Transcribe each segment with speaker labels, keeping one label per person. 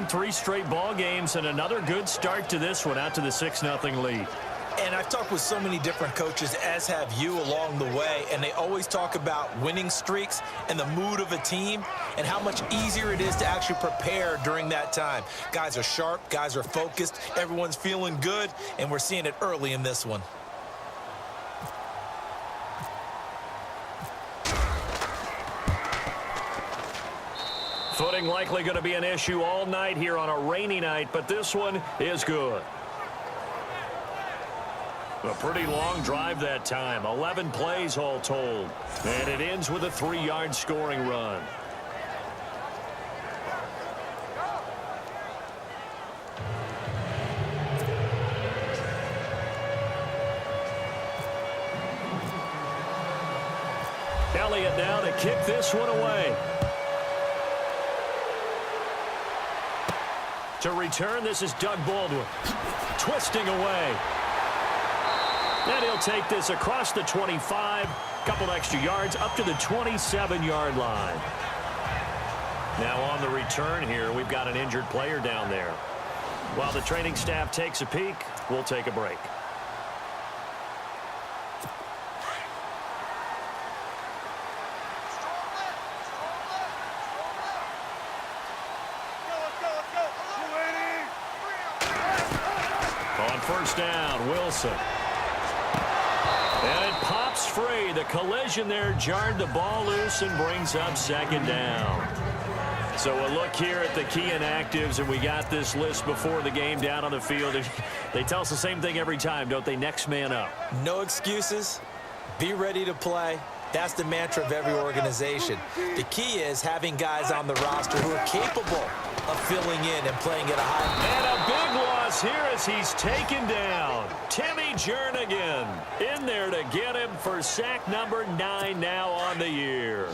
Speaker 1: won 3 straight ball games and another good start to this one, out to the 6-0 lead.
Speaker 2: And I've talked with so many different coaches, as have you, along the way, and they always talk about winning streaks and the mood of a team and how much easier it is to actually prepare during that time. Guys are sharp, guys are focused, everyone's feeling good, and we're seeing it early in this one.
Speaker 1: Footing likely going to be an issue all night here on a rainy night, but this one is good. A pretty long drive that time, 11 plays all told. And it ends with a 3-yard scoring run. Elliott now to kick this one away. To return, this is Doug Baldwin. Twisting away. And he'll take this across the 25, couple extra yards, up to the 27-yard line. Now on the return here, we've got an injured player down there. While the training staff takes a peek, we'll take a break. On first down, Wilson. And it pops free. The collision there jarred the ball loose and brings up second down. So a look here at the key inactives, and we got this list before the game down on the field. They tell us the same thing every time, don't they? Next man up.
Speaker 2: No excuses. Be ready to play. That's the mantra of every organization. The key is having guys on the roster who are capable of filling in and playing at a high.
Speaker 1: And a big loss here as he's taken down. Timmy Jernigan in there to get him for sack number 9 now on the year.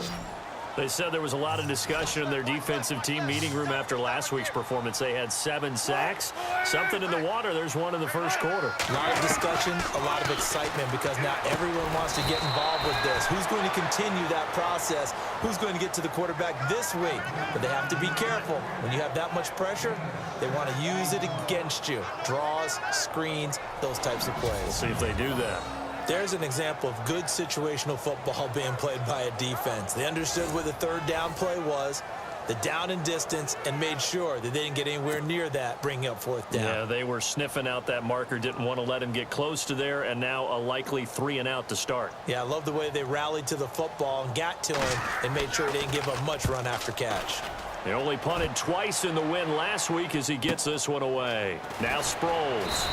Speaker 1: They said there was a lot of discussion in their defensive team meeting room after last week's performance. They had 7 sacks. Something in the water. There's one in the first quarter.
Speaker 2: A lot of discussion, a lot of excitement, because now everyone wants to get involved with this. Who's going to continue that process? Who's going to get to the quarterback this week? But they have to be careful. When you have that much pressure, they want to use it against you. Draws, screens, those types of plays.
Speaker 1: We'll see if they do that.
Speaker 2: There's an example of good situational football being played by a defense. They understood where the third down play was, the down and distance, and made sure that they didn't get anywhere near that, bringing up fourth down.
Speaker 1: Yeah, they were sniffing out that marker, didn't want to let him get close to there, and now a likely 3-and-out to start.
Speaker 2: Yeah, I love the way they rallied to the football and got to him and made sure they didn't give up much run after catch.
Speaker 1: They only punted twice in the win last week as he gets this one away. Now Sproles.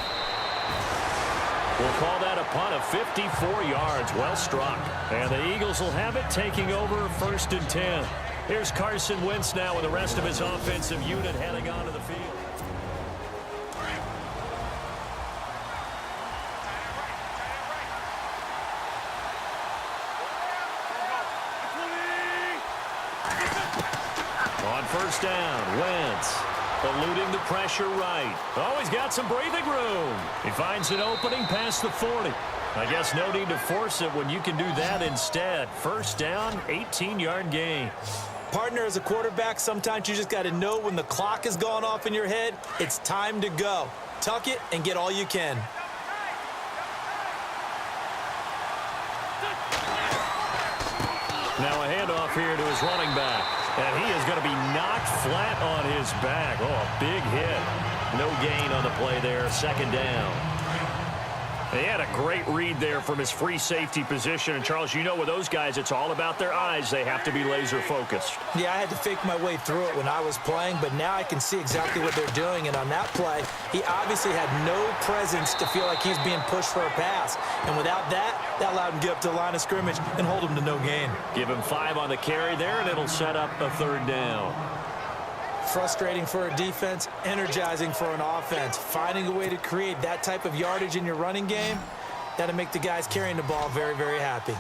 Speaker 1: We'll call that a punt of 54 yards. Well struck. And the Eagles will have it, taking over 1st and 10. Here's Carson Wentz now with the rest of his offensive unit heading onto the field. On first down, Wentz. Eluding the pressure right. Oh, he's got some breathing room. He finds an opening past the 40. I guess no need to force it when you can do that instead. First down, 18-yard gain.
Speaker 2: Partner, as a quarterback, sometimes you just got to know when the clock has gone off in your head, it's time to go. Tuck it and get all you can.
Speaker 1: Now a handoff here to his running back. And he is going to be knocked flat on his back. Oh, a big hit. No gain on the play there. Second down. He had a great read there from his free safety position. And, Charles, you know with those guys, it's all about their eyes. They have to be laser focused.
Speaker 2: Yeah, I had to fake my way through it when I was playing, but now I can see exactly what they're doing. And on that play, he obviously had no presence to feel like he's being pushed for a pass. And without that, that allowed him to get up to the line of scrimmage and hold him to no gain.
Speaker 1: Give him 5 on the carry there, and it'll set up a third down.
Speaker 2: Frustrating for a defense, energizing for an offense. Finding a way to create that type of yardage in your running game, that'll make the guys carrying the ball very, very happy.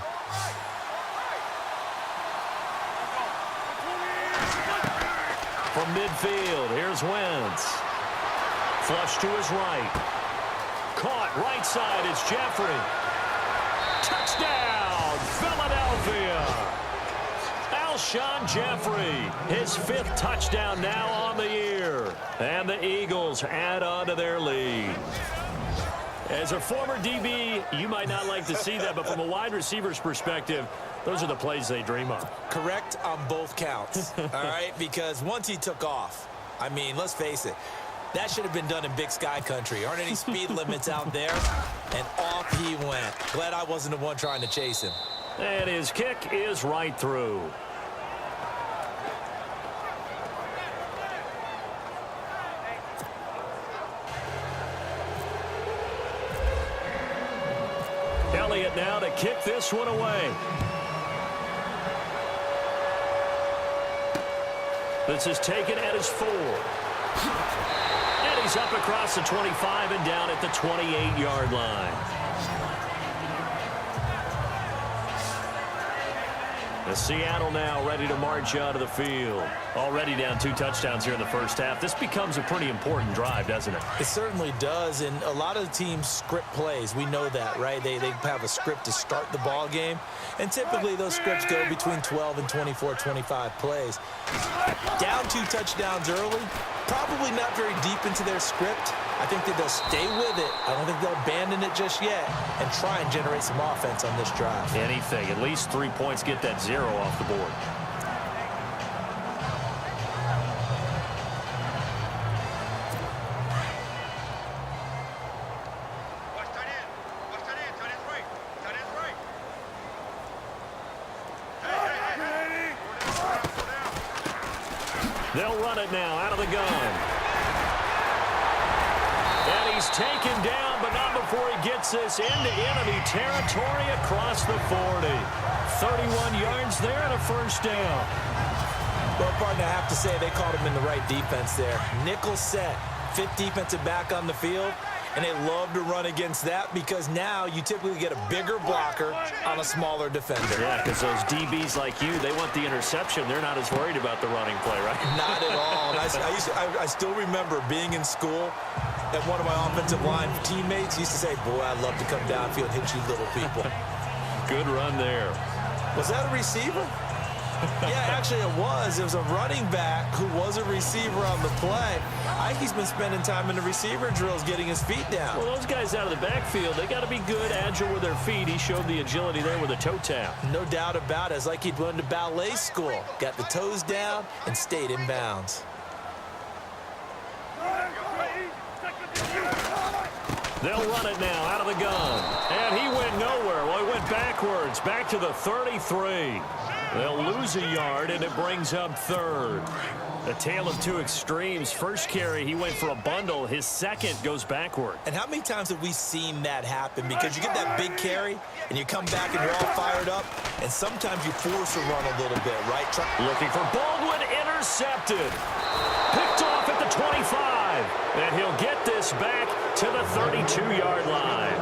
Speaker 1: From midfield, here's Wentz. Flush to his right. Caught right side, it's Jeffrey. Touchdown, Philadelphia. Alshon Jeffrey, his 5th touchdown now on the year. And the Eagles add on to their lead. As a former DB, you might not like to see that, but from a wide receiver's perspective, those are the plays they dream of.
Speaker 2: Correct on both counts, all right? Because once he took off, I mean, let's face it, that should have been done in Big Sky country. Aren't any speed limits out there? And off he went. Glad I wasn't the one trying to chase him.
Speaker 1: And his kick is right through. Elliott now to kick this one away. This is taken at his 4. And he's up across the 25 and down at the 28-yard line. The Seattle now ready to march out of the field. Already down 2 touchdowns here in the first half. This becomes a pretty important drive, doesn't it?
Speaker 2: It certainly does, and a lot of the teams script plays. We know that, right? They have a script to start the ball game, and typically those scripts go between 12 and 24, 25 plays. Down 2 touchdowns early, probably not very deep into their script. I think that they'll stay with it. I don't think they'll abandon it just yet and try and generate some offense on this drive.
Speaker 1: Anything. At least 3 points, get that 0 off the board. They'll run it now out of the gun. And he's taken down, but not before he gets this into enemy territory across the 40. 31 yards there and a first down.
Speaker 2: Well, partner, I have to say they called him in the right defense there. Nickel set, 5th defensive back on the field, and they love to run against that because now you typically get a bigger blocker on a smaller defender.
Speaker 1: Yeah, because those DBs like you, they want the interception. They're not as worried about the running play, right?
Speaker 2: Not at all. And I still remember being in school, and one of my offensive line teammates used to say, boy, I'd love to come downfield and hit you little people.
Speaker 1: Good run there.
Speaker 2: Was that a receiver? Yeah, actually it was. It was a running back who was a receiver on the play. I think he's been spending time in the receiver drills getting his feet down.
Speaker 1: Well, those guys out of the backfield, they got to be good, agile with their feet. He showed the agility there with a toe tap.
Speaker 2: No doubt about it. It's like he'd went to ballet school. Got the toes down and stayed in bounds.
Speaker 1: They'll run it now out of the gun. And he went nowhere. Well, he went backwards, back to the 33. They'll lose a yard, and it brings up 3rd. A tale of 2 extremes. First carry, he went for a bundle. His second goes backward.
Speaker 2: And how many times have we seen that happen? Because you get that big carry, and you come back and you're all fired up, and sometimes you force a run a little bit, right?
Speaker 1: Looking for Baldwin, intercepted. Picked off at the 25. And he'll get this back to the 32-yard line.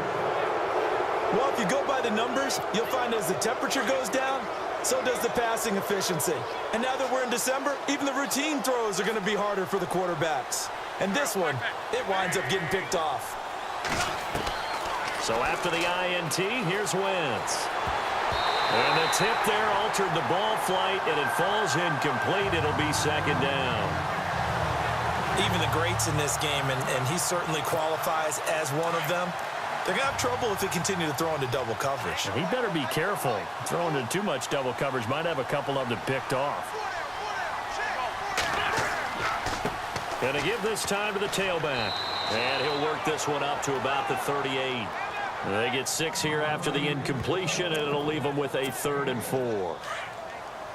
Speaker 2: Well, if you go by the numbers, you'll find as the temperature goes down, so does the passing efficiency. And now that we're in December, even the routine throws are going to be harder for the quarterbacks. And this one, it winds up getting picked off.
Speaker 1: So after the INT, here's Wentz. And the tip there altered the ball flight, and it falls incomplete. It'll be 2nd down.
Speaker 2: Even the greats in this game, and he certainly qualifies as one of them, they're going to have trouble if they continue to throw into double coverage.
Speaker 1: He better be careful. Throwing into too much double coverage might have a couple of them picked off. Going to give this time to the tailback. And he'll work this one up to about the 38. They get 6 here after the incompletion, and it'll leave them with a 3rd and 4.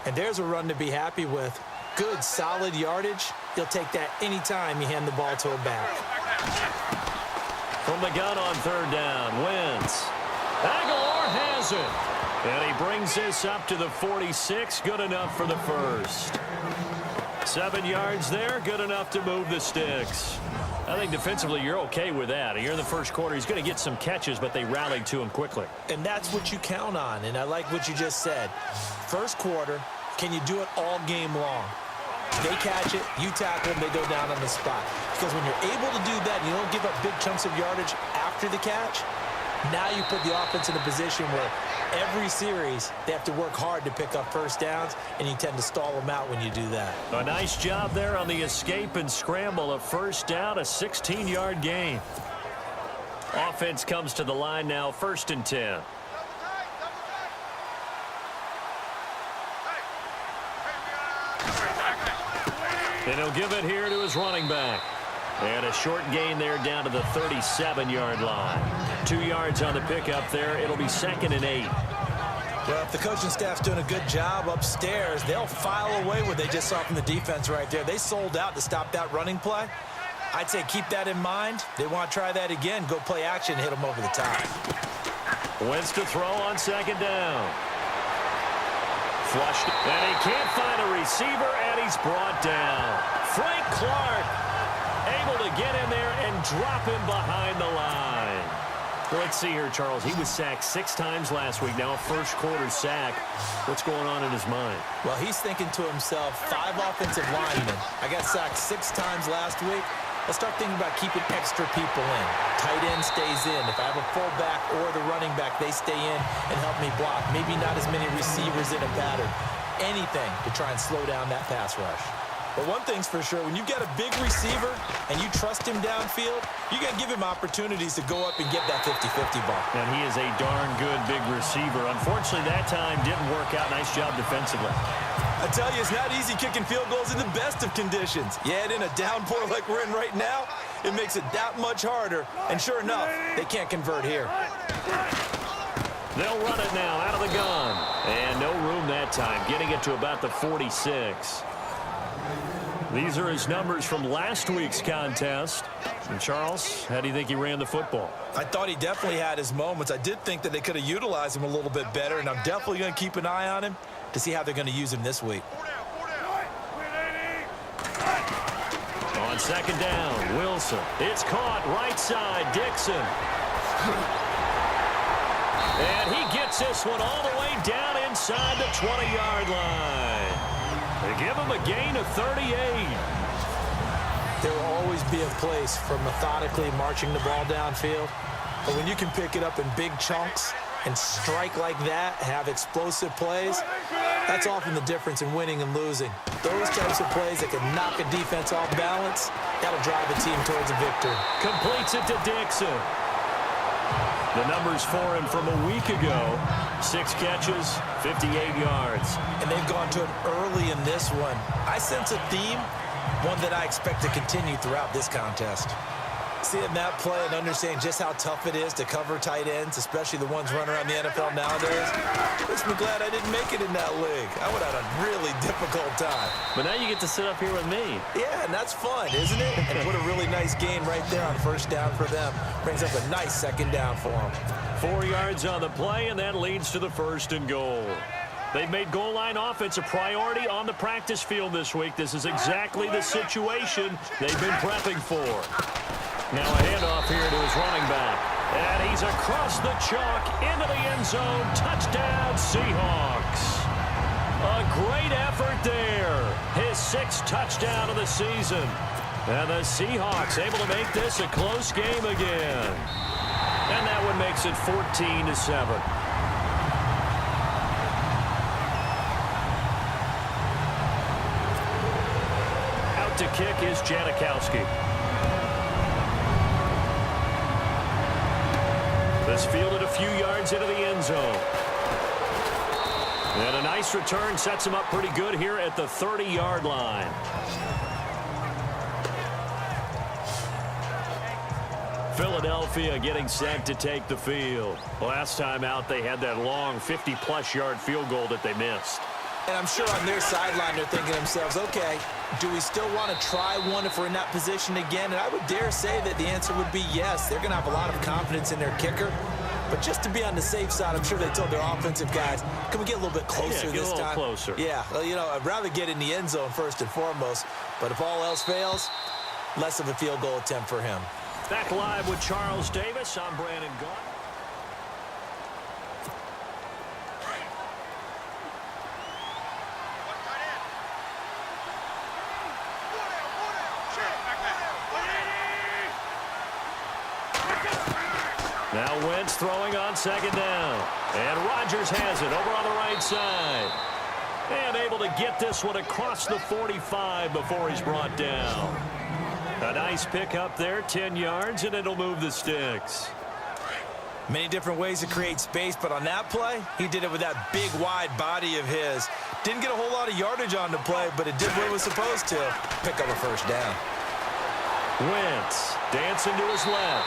Speaker 2: And there's a run to be happy with. Good, solid yardage. He'll take that anytime you hand the ball to a back.
Speaker 1: From the gun on 3rd down, Wentz. Aguilar has it. And he brings this up to the 46. Good enough for the first. 7 yards there. Good enough to move the sticks. I think defensively you're okay with that. You're in the first quarter. He's going to get some catches, but they rallied to him quickly.
Speaker 2: And that's what you count on. And I like what you just said. First quarter, can you do it all game long? They catch it, you tackle them, they go down on the spot. Because when you're able to do that and you don't give up big chunks of yardage after the catch, Now you put the offense in a position where every series they have to work hard to pick up first downs, and you tend to stall them out when you do that.
Speaker 1: A nice job there on the escape and scramble. A first down, a 16-yard gain. Offense comes to the line now, 1st and 10. And he'll give it here to his running back. And a short gain there down to the 37-yard line. 2 yards on the pickup there. It'll be 2nd and 8.
Speaker 2: Well, if the coaching staff's doing a good job upstairs, they'll file away what they just saw from the defense right there. They sold out to stop that running play. I'd say keep that in mind. They want to try that again. Go play action, hit them over the top.
Speaker 1: Wentz to throw on 2nd down. Flushed, and he can't find a receiver, and he's brought down. Frank Clark able to get in there and drop him behind the line. Let's see here, Charles. He was sacked 6 times last week. Now a first-quarter sack. What's going on in his mind?
Speaker 2: Well, he's thinking to himself, 5 offensive linemen. I got sacked 6 times last week. Let's start thinking about keeping extra people in. Tight end stays in. If I have a fullback or the running back, they stay in and help me block. Maybe not as many receivers in a pattern. Anything to try and slow down that pass rush. But one thing's for sure, when you've got a big receiver and you trust him downfield, you got to give him opportunities to go up and get that 50-50 ball.
Speaker 1: And he is a darn good big receiver. Unfortunately, that time didn't work out. Nice job defensively.
Speaker 2: I tell you, it's not easy kicking field goals in the best of conditions. You add in a downpour like we're in right now, it makes it that much harder. And sure enough, they can't convert here.
Speaker 1: They'll run it now out of the gun. And no room that time, getting it to about the 46. These are his numbers from last week's contest. And Charles, how do you think he ran the football?
Speaker 2: I thought he definitely had his moments. I did think that they could have utilized him a little bit better, and I'm definitely going to keep an eye on him to see how they're going to use him this week.
Speaker 1: On 2nd down, Wilson. It's caught right side, Dixon. And he gets this one all the way down inside the 20-yard line. They give him a gain of 38.
Speaker 2: There will always be a place for methodically marching the ball downfield. But when you can pick it up in big chunks and strike like that, have explosive plays, that's often the difference in winning and losing. Those types of plays that can knock a defense off balance, that'll drive a team towards a victory.
Speaker 1: Completes it to Dixon. The numbers for him from a week ago, 6 catches, 58 yards.
Speaker 2: And they've gone to it early in this one. I sense a theme, one that I expect to continue throughout this contest. Seeing that play and understanding just how tough it is to cover tight ends, especially the ones running around the NFL nowadays, makes me glad I didn't make it in that league. I would have had a really difficult time.
Speaker 1: But now you get to sit up here with me.
Speaker 2: Yeah, and that's fun, isn't it? And put a really nice game right there on 1st down for them. Brings up a nice 2nd down for them.
Speaker 1: 4 yards on the play, and that leads to the 1st and goal. They've made goal line offense a priority on the practice field this week. This is exactly the situation they've been prepping for. Now a handoff here to his running back. And he's across the chalk into the end zone. Touchdown, Seahawks. A great effort there. His 6th touchdown of the season. And the Seahawks able to make this a close game again. And that one makes it 14-7. Out to kick is Janikowski. This fielded a few yards into the end zone. And a nice return sets him up pretty good here at the 30-yard line. Philadelphia getting set to take the field. Last time out, they had that long 50-plus yard field goal that they missed.
Speaker 2: And I'm sure on their sideline they're thinking to themselves, okay, do we still want to try one if we're in that position again? And I would dare say that the answer would be yes. They're going to have a lot of confidence in their kicker. But just to be on the safe side, I'm sure they told their offensive guys, can we get a little bit closer this time?
Speaker 1: Yeah, get a little closer.
Speaker 2: Yeah, well, you know, I'd rather get in the end zone first and foremost. But if all else fails, less of a field goal attempt for him.
Speaker 1: Back live with Charles Davis. I'm Brandon Gaunt. Now Wentz throwing on second down. And Rodgers has it over on the right side. And able to get this one across the 45 before he's brought down. A nice pick up there, 10 yards, and it'll move the sticks.
Speaker 2: Many different ways to create space, but on that play, he did it with that big, wide body of his. Didn't get a whole lot of yardage on the play, but it did what it was supposed to. Pick up a first down.
Speaker 1: Wentz dancing to his left.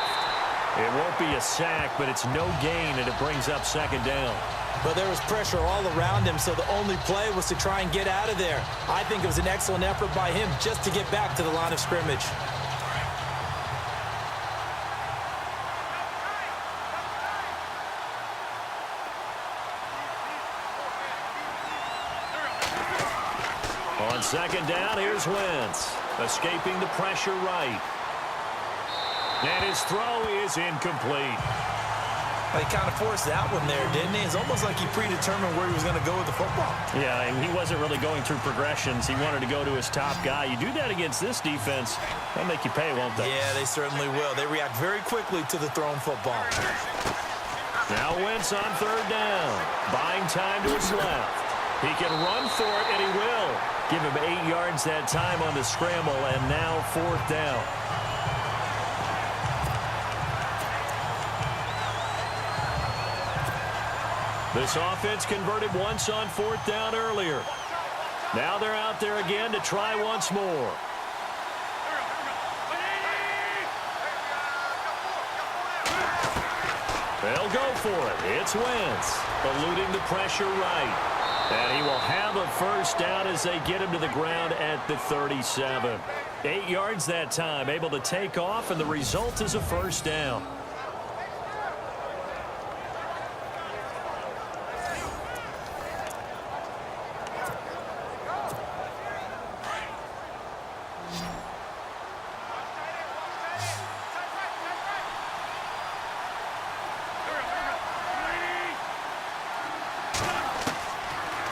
Speaker 1: It won't be a sack, but it's no gain, and it brings up second down.
Speaker 2: But there was pressure all around him, so the only play was to try and get out of there. I think it was an excellent effort by him just to get back to the line of scrimmage.
Speaker 1: On second down, here's Wentz, escaping the pressure right. And his throw is incomplete.
Speaker 2: He kind of forced that one there, didn't he? It's almost like he predetermined where he was going to go with the football.
Speaker 1: Yeah, and he wasn't really going through progressions. He wanted to go to his top guy. You do that against this defense, they'll make you pay, won't they?
Speaker 2: Yeah, they certainly will. They react very quickly to the thrown football.
Speaker 1: Now Wentz on third down. Buying time to his left. He can run for it, and he will. Give him 8 yards that time on the scramble, and now fourth down. This offense converted once on fourth down earlier. Now they're out there again to try once more. They'll go for it. It's Wentz, eluding the pressure right. And he will have a first down as they get him to the ground at the 37. 8 yards that time, able to take off, and the result is a first down.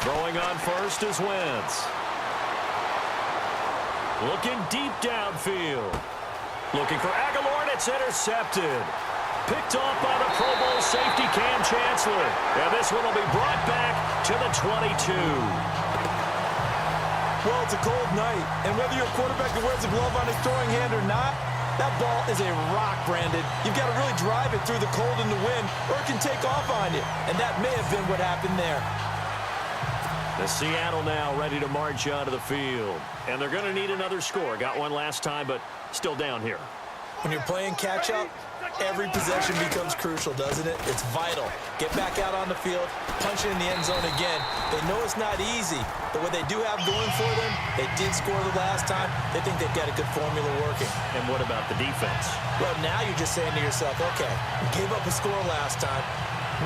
Speaker 1: Throwing on first is Wentz. Looking deep downfield. Looking for Aguilar, and it's intercepted. Picked off by the Pro Bowl safety Cam Chancellor. And this one will be brought back to the 22.
Speaker 2: Well, it's a cold night, and whether you're a quarterback that wears a glove on his throwing hand or not, that ball is a rock, Brandon. You've got to really drive it through the cold and the wind, or it can take off on you. And that may have been what happened there.
Speaker 1: The Seattle now ready to march onto the field. And they're going to need another score. Got one last time, but still down here.
Speaker 2: When you're playing catch-up, every possession becomes crucial, doesn't it? It's vital. Get back out on the field, punch it in the end zone again. They know it's not easy, but what they do have going for them, they did score the last time. They think they've got a good formula working.
Speaker 1: And what about the defense?
Speaker 2: Well, now you're just saying to yourself, okay, we gave up a score last time.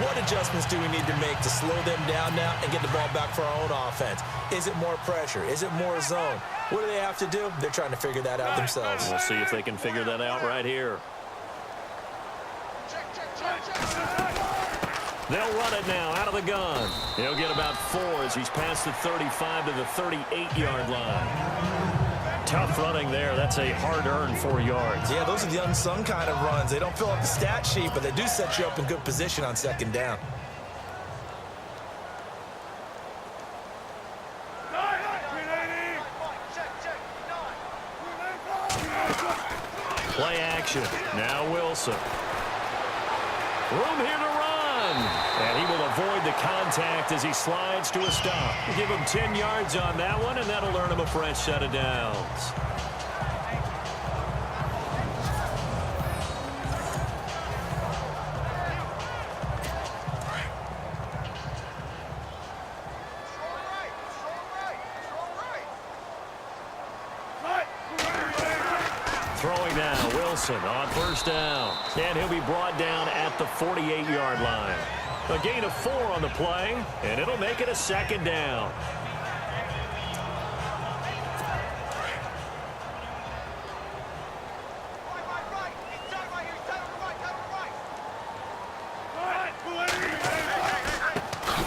Speaker 2: What adjustments do we need to make to slow them down now and get the ball back for our own offense? Is it more pressure? Is it more zone? What do they have to do? They're trying to figure that out themselves.
Speaker 1: We'll see if they can figure that out right here. They'll run it now out of the gun. He'll get about 4 as he's past the 35 to the 38-yard line. Tough running there. That's a hard-earned 4 yards.
Speaker 2: Yeah, those are the unsung kind of runs. They don't fill up the stat sheet, but they do set you up in good position on second down.
Speaker 1: Play action. Now Wilson. Room here to run. And he will avoid the contact as he slides to a stop. Give him 10 yards on that one, and that'll earn him a fresh set of downs. Throwing now, Wilson on first down. And he'll be brought down at the 48-yard line. A gain of 4 on the play, and it'll make it a second down.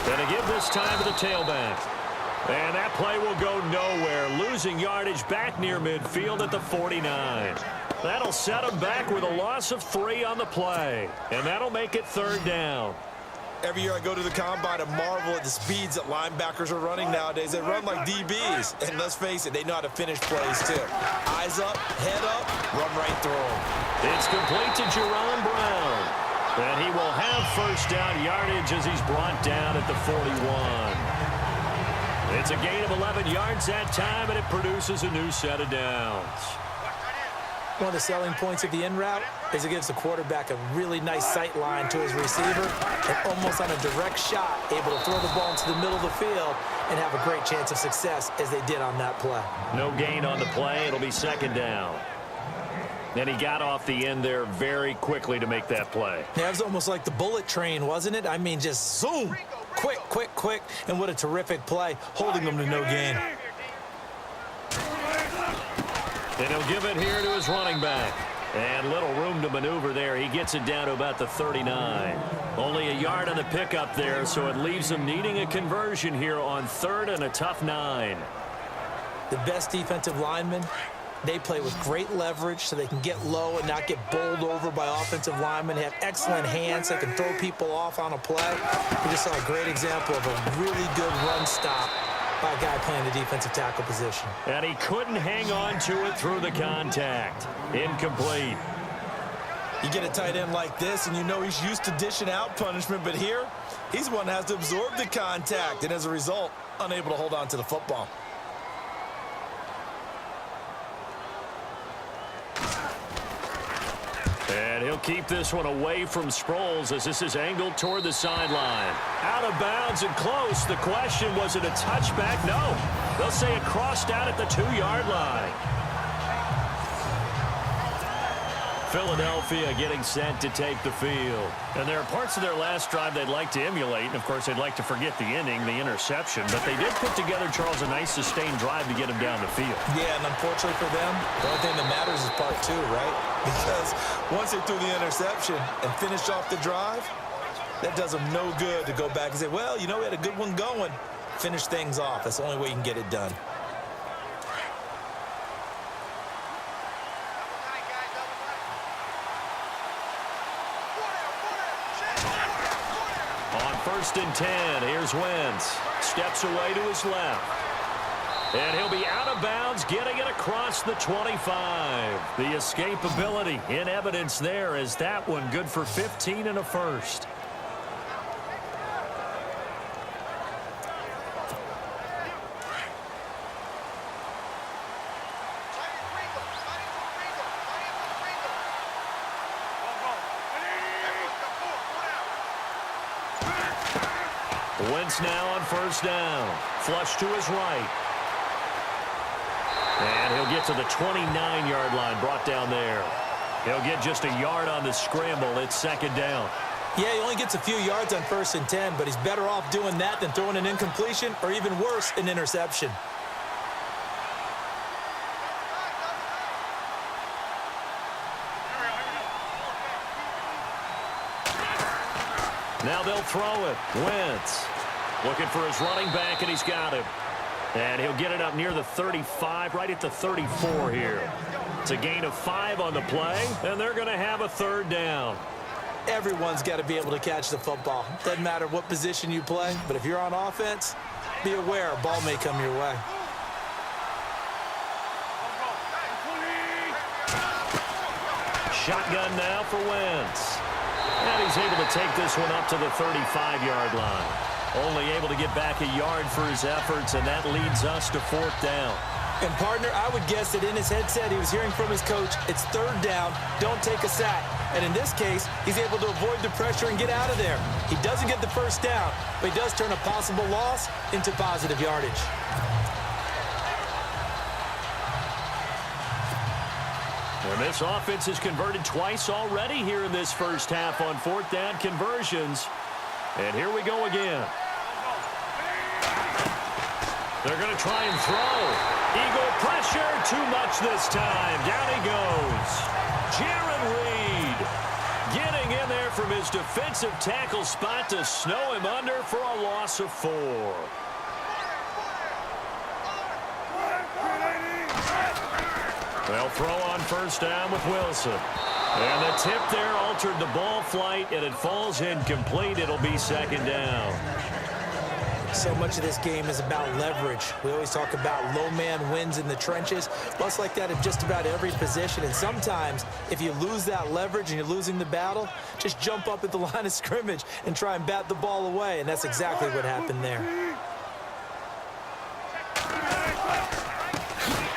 Speaker 1: And to give this time to the tailback. And that play will go nowhere, losing yardage back near midfield at the 49. That'll set him back with a loss of 3 on the play. And that'll make it 3rd down.
Speaker 2: Every year I go to the combine and marvel at the speeds that linebackers are running nowadays. They run like DBs. And let's face it, they know how to finish plays too. Eyes up, head up, run right through them.
Speaker 1: It's complete to Jerome Brown. And he will have 1st down yardage as he's brought down at the 41. It's a gain of 11 yards that time, and it produces a new set of downs.
Speaker 2: One of the selling points of the in route is it gives the quarterback a really nice sight line to his receiver and almost on a direct shot able to throw the ball into the middle of the field and have a great chance of success as they did on that play.
Speaker 1: No gain on the play. It'll be 2nd down. And he got off the end there very quickly to make that play.
Speaker 2: Yeah, it was almost like the bullet train, wasn't it? I mean, just zoom, quick, quick, quick, and what a terrific play, holding them to no gain.
Speaker 1: And he'll give it here to his running back. And little room to maneuver there. He gets it down to about the 39. Only a yard on the pickup there, so it leaves him needing a conversion here on 3rd and a tough 9.
Speaker 2: The best defensive linemen, they play with great leverage so they can get low and not get bowled over by offensive linemen. They have excellent hands. They can throw people off on a play. We just saw a great example of a really good run stop by a guy playing the defensive tackle position.
Speaker 1: And he couldn't hang on to it through the contact. Incomplete.
Speaker 2: You get a tight end like this, and you know he's used to dishing out punishment, but here, he's one that has to absorb the contact, and as a result, unable to hold on to the football.
Speaker 1: And he'll keep this one away from Sproles as this is angled toward the sideline. Out of bounds and close. The question, was it a touchback? No. They'll say it crossed out at the 2-yard line. Philadelphia getting set to take the field. And there are parts of their last drive they'd like to emulate. And, of course, they'd like to forget the inning, the interception. But they did put together, Charles, a nice sustained drive to get him down the field.
Speaker 2: Yeah, and unfortunately for them, the only thing that matters is part 2, right? Because once they threw the interception and finished off the drive, that does them no good to go back and say, well, you know, we had a good one going. Finish things off. That's the only way you can get it done.
Speaker 1: On 1st and 10, here's Wentz. Steps away to his left. And he'll be out of bounds, getting it across the 25. The escapability in evidence there as that one good for 15 and a 1st. Wentz now on 1st down. Flush to his right. And he'll get to the 29-yard line, brought down there. He'll get just a yard on the scramble. It's 2nd down.
Speaker 2: Yeah, he only gets a few yards on 1st and 10, but he's better off doing that than throwing an incompletion or even worse, an interception.
Speaker 1: Now they'll throw it. Wentz looking for his running back, and he's got him. And he'll get it up near the 35, right at the 34 here. It's a gain of 5 on the play, and they're going to have a 3rd down.
Speaker 2: Everyone's got to be able to catch the football. Doesn't matter what position you play, but if you're on offense, be aware a ball may come your way.
Speaker 1: Shotgun now for Wentz. And he's able to take this one up to the 35-yard line. Only able to get back a yard for his efforts, and that leads us to 4th down.
Speaker 2: And, partner, I would guess that in his headset he was hearing from his coach, it's 3rd down, don't take a sack. And in this case, he's able to avoid the pressure and get out of there. He doesn't get the 1st down, but he does turn a possible loss into positive yardage.
Speaker 1: And this offense has converted twice already here in this first half on 4th down conversions. And here we go again. They're going to try and throw. Eagle pressure, too much this time. Down he goes. Jaron Reed getting in there from his defensive tackle spot to snow him under for a loss of 4. They'll throw on first down with Wilson. And the tip there altered the ball flight, and it falls incomplete. It'll be second down.
Speaker 2: So much of this game is about leverage. We always talk about low man wins in the trenches. Well, it's like that in just about every position. And sometimes, if you lose that leverage and you're losing the battle, just jump up at the line of scrimmage and try and bat the ball away. And that's exactly what happened there.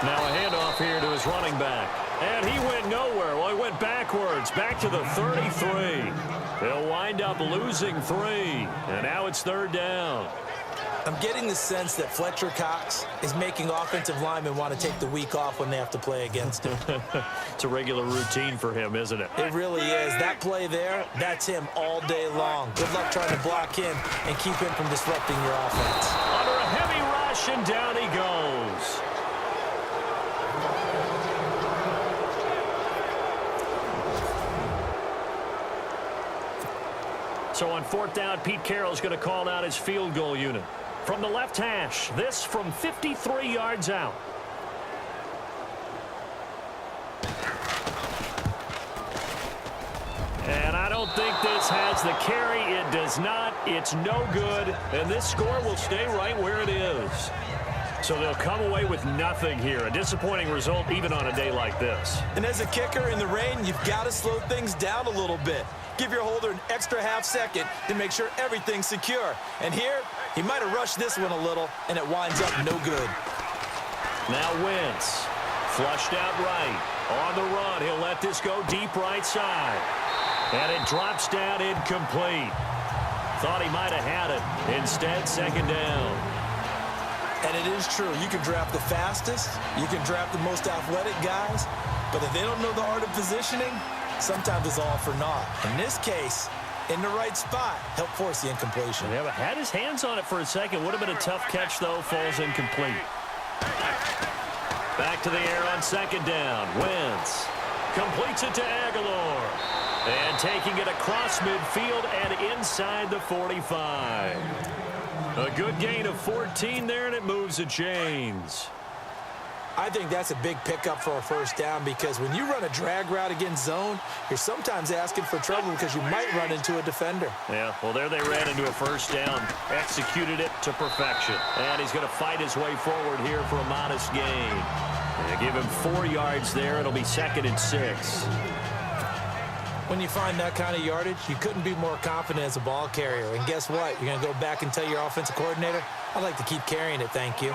Speaker 1: Now a handoff here to his running back. And he went nowhere. Well, he went backwards, back to the 33. They'll wind up losing 3. And now it's third down.
Speaker 2: I'm getting the sense that Fletcher Cox is making offensive linemen want to take the week off when they have to play against him.
Speaker 1: It's a regular routine for him, isn't it?
Speaker 2: It really is. That play there, that's him all day long. Good luck trying to block him and keep him from disrupting your offense.
Speaker 1: Under a heavy rush, and down he goes. So on fourth down, Pete Carroll's going to call out his field goal unit. From the left hash, this from 53 yards out. And I don't think this has the carry. It does not. It's no good. And this score will stay right where it is. So they'll come away with nothing here. A disappointing result even on a day like this.
Speaker 2: And as a kicker in the rain, you've got to slow things down a little bit. Give your holder an extra half second to make sure everything's secure. And here, he might have rushed this one a little, and it winds up no good.
Speaker 1: Now Wentz, flushed out right. On the run, he'll let this go deep right side. And it drops down incomplete. Thought he might have had it. Instead, second down.
Speaker 2: And it is true. You can draft the fastest. You can draft the most athletic guys. But if they don't know the art of positioning, sometimes it's all for naught. In this case, in the right spot, help force the incompletion.
Speaker 1: Yeah, but had his hands on it for a second. Would have been a tough catch, though. Falls incomplete. Back to the air on second down. Wentz completes it to Aguilar. And taking it across midfield and inside the 45. A good gain of 14 there, and it moves the chains.
Speaker 2: I think that's a big pickup for a first down because when you run a drag route against zone, you're sometimes asking for trouble because you might run into a defender.
Speaker 1: Yeah, well, there they ran into a first down. Executed it to perfection. And he's going to fight his way forward here for a modest gain. And give him 4 yards there. It'll be second and 6.
Speaker 2: When you find that kind of yardage, you couldn't be more confident as a ball carrier. And guess what? You're going to go back and tell your offensive coordinator, I'd like to keep carrying it, thank you.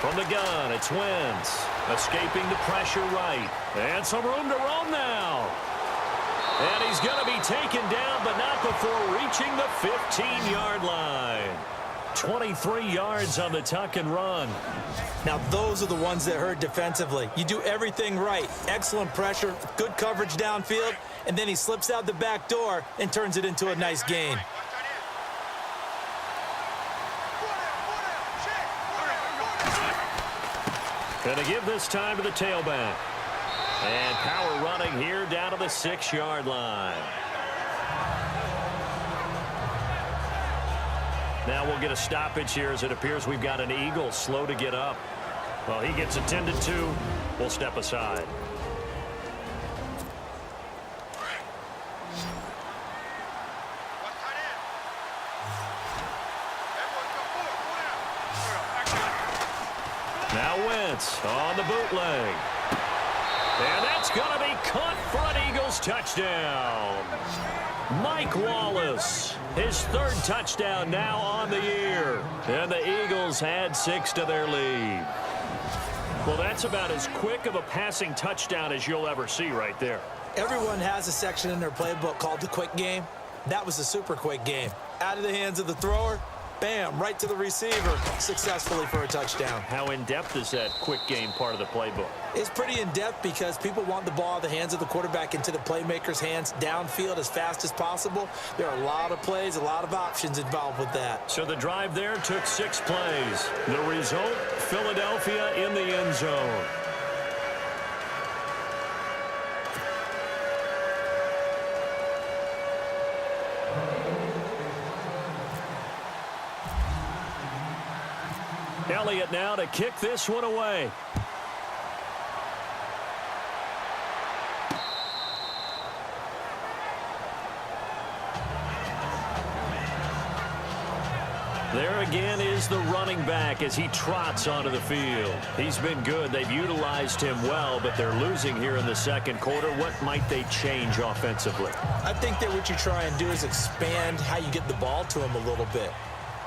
Speaker 1: From the gun, it's Wentz. Escaping the pressure right. And some room to roam now. And he's going to be taken down, but not before reaching the 15-yard line. 23 yards on the tuck and run.
Speaker 2: Now, those are the ones that hurt defensively. You do everything right. Excellent pressure, good coverage downfield, and then he slips out the back door and turns it into a nice gain.
Speaker 1: Going to give this time to the tailback. And power running here down to the 6-yard line. Now we'll get a stoppage here as it appears we've got an Eagle slow to get up. Well, he gets attended to. We'll step aside. Now Wentz on the bootleg. And that's going to be caught for an Eagles touchdown. Mike Wallace, his 3rd touchdown now on the year. And the Eagles had 6 to their lead. Well, that's about as quick of a passing touchdown as you'll ever see right there.
Speaker 2: Everyone has a section in their playbook called the quick game. That was a super quick game. Out of the hands of the thrower, bam, right to the receiver, successfully for a touchdown.
Speaker 1: How in-depth is that quick game part of the playbook?
Speaker 2: It's pretty in-depth because people want the ball out of the hands of the quarterback into the playmaker's hands downfield as fast as possible. There are a lot of plays, a lot of options involved with that.
Speaker 1: So the drive there took 6 plays. The result, Philadelphia in the end zone. Elliott now to kick this one away. There again is the running back as he trots onto the field. He's been good. They've utilized him well, but they're losing here in the second quarter. What might they change offensively?
Speaker 2: I think that what you try and do is expand how you get the ball to him a little bit.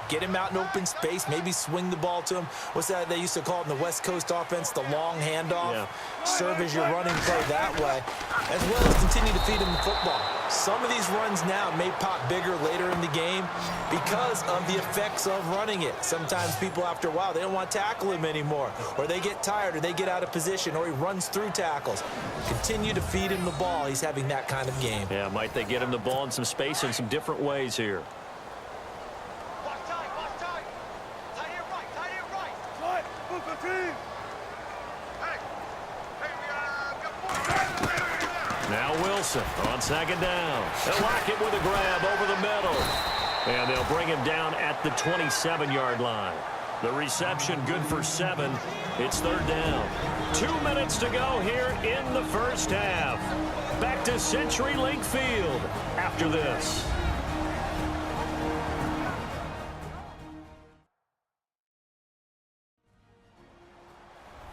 Speaker 2: Get him out in open space, maybe swing the ball to him. What's that they used to call it in the West Coast offense, the long handoff? Yeah. Serve as your running play that way, as well as continue to feed him the football. Some of these runs now may pop bigger later in the game because of the effects of running it. Sometimes people, after a while, they don't want to tackle him anymore, or they get tired, or they get out of position, or he runs through tackles. Continue to feed him the ball. He's having that kind of game.
Speaker 1: Yeah, might they get him the ball in some space in some different ways here? Now Wilson on second down. They'll lock it with a grab over the middle. And they'll bring him down at the 27-yard line. The reception good for 7. It's third down. 2 minutes to go here in the first half. Back to CenturyLink Field after this.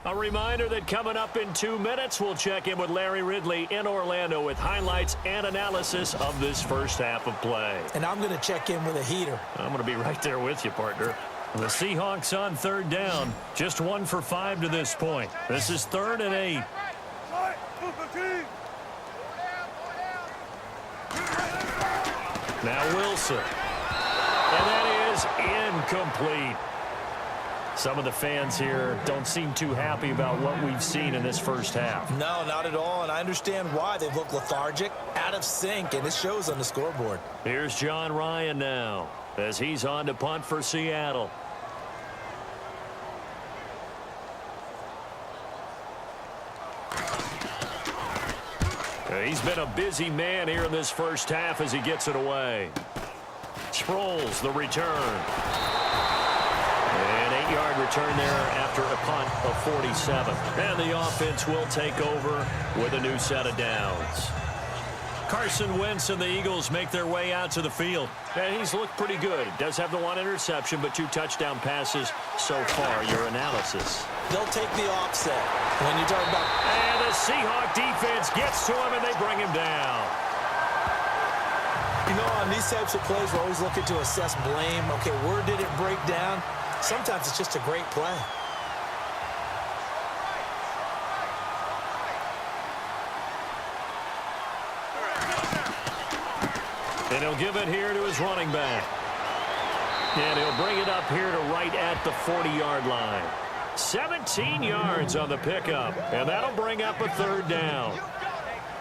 Speaker 1: A reminder that coming up in 2 minutes, we'll check in with Larry Ridley in Orlando with highlights and analysis of this first half of play.
Speaker 2: And I'm going to check in with a heater.
Speaker 1: I'm going to be right there with you, partner. The Seahawks on third down, just 1 for 5 to this point. This is 3rd and 8. Now Wilson. And that is incomplete. Some of the fans here don't seem too happy about what we've seen in this first half.
Speaker 2: No, not at all, and I understand why. They look lethargic, out of sync, and it shows on the scoreboard.
Speaker 1: Here's John Ryan now as he's on to punt for Seattle. He's been a busy man here in this first half as he gets it away. Sproles, the return. An 8-yard return there after a punt of 47. And the offense will take over with a new set of downs. Carson Wentz and the Eagles make their way out to the field. And he's looked pretty good. Does have the 1 interception, but 2 touchdown passes so far. Your analysis.
Speaker 2: They'll take the offset when you talk about...
Speaker 1: And the Seahawk defense gets to him, and they bring him down.
Speaker 2: You know, on these types of plays, we're always looking to assess blame. Okay, where did it break down? Sometimes it's just a great play.
Speaker 1: And he'll give it here to his running back. And he'll bring it up here to right at the 40-yard line. 17 yards on the pickup, and that'll bring up a third down.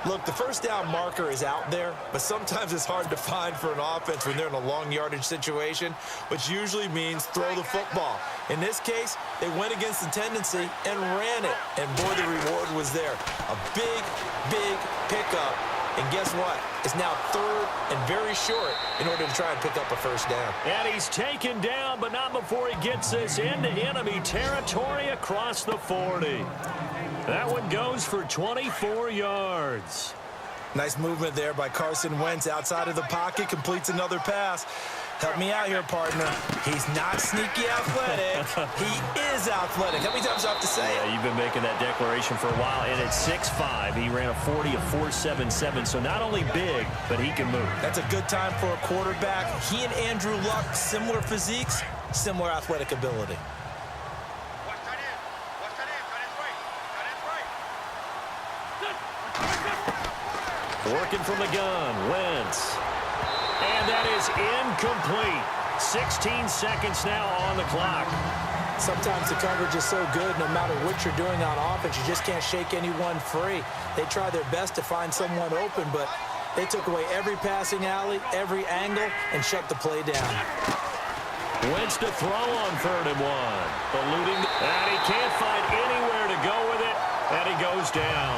Speaker 2: Look, the first down marker is out there, but sometimes it's hard to find for an offense when they're in a long yardage situation, which usually means throw the football. In this case, they went against the tendency and ran it, and boy, the reward was there. A big, big pickup, and guess what? It's now 3rd and very short in order to try and pick up a first down.
Speaker 1: And he's taken down, but not before he gets this into enemy territory across the 40. That one goes for 24 yards.
Speaker 2: Nice movement there by Carson Wentz outside of the pocket, completes another pass. Help me out here, partner. He's not sneaky athletic. He is athletic. How many times do I have to say it?
Speaker 1: Yeah, you've been making that declaration for a while, and at 6'5", he ran a 40 of 4.77, so not only big, but he can move.
Speaker 2: That's a good time for a quarterback. He and Andrew Luck, similar physiques, similar athletic ability.
Speaker 1: Working from the gun, Wentz. And that is incomplete. 16 seconds now on the clock.
Speaker 2: Sometimes the coverage is so good, no matter what you're doing on offense, you just can't shake anyone free. They try their best to find someone open, but they took away every passing alley, every angle, and shut the play down.
Speaker 1: Wentz to throw on 3rd and 1. Eluding, and he can't find anywhere to go with it, and he goes down.